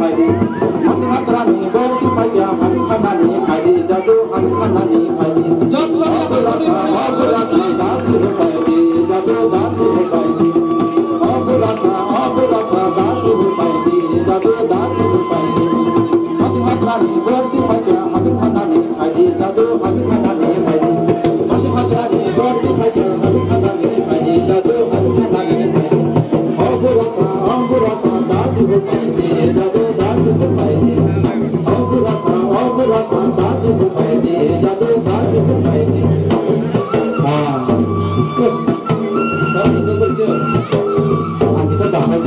फायदे मासी हात्रानी बोसी फायद्या हाबी खानानी फायदे जादू हाबी खानानी फायदे अबुरासा अबुरासा दासी हो फायदे जादू दासी हो फायदे अबुरासा अबुरासा दासी हो फायदे जादू दासी हो फायदे मासी हात्रानी बोसी फायद्या हाबी खानानी फायदे जादू हाबी खानानी फायदे मासी हात्रानी बोसी फायद्या हाबी खानानी फायदे जादू हाबी खानानी फायदे अबुरासा अबुरासा दासी हो फायदे जादू दासी हो फायदे अबुरासा अबुरासा दासी हो फायदे जादू दासी हो फायदे Kalau kita berjaya, kita dapat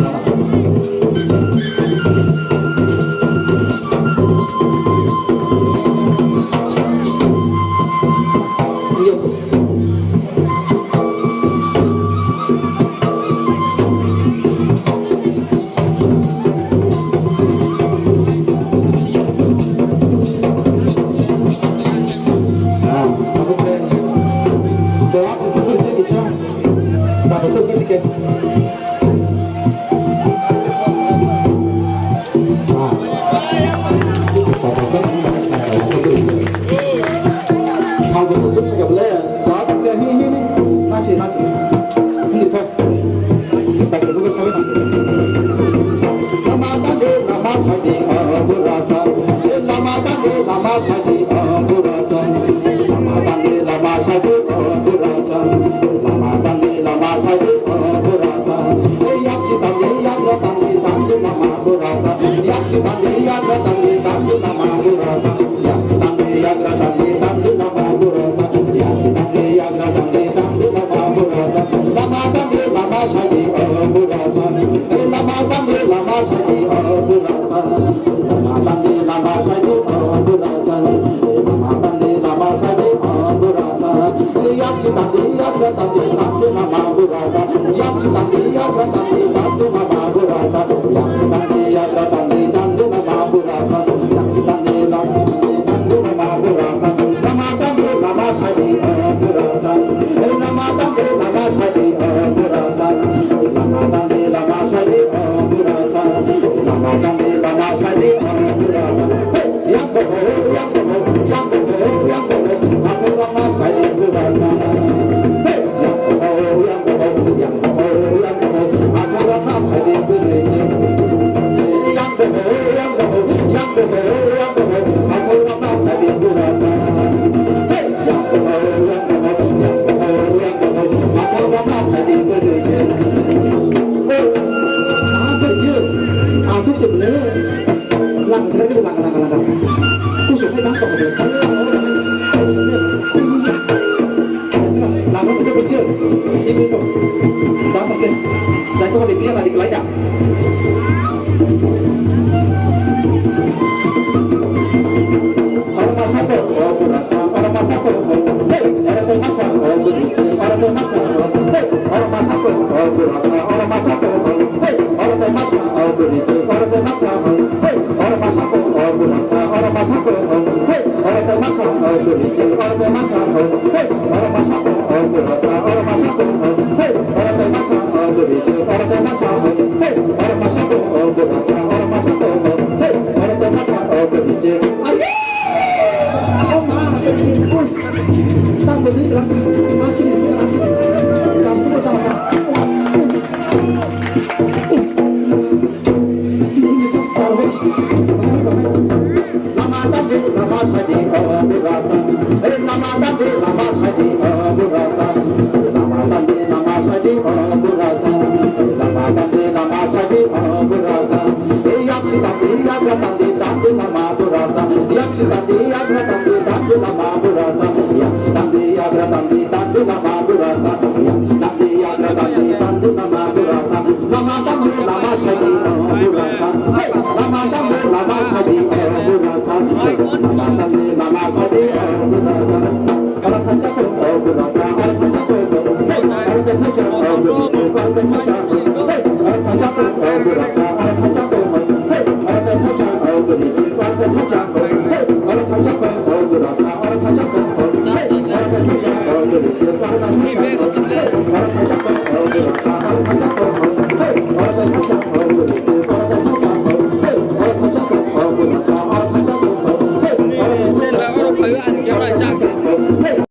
भाई आणि केवढा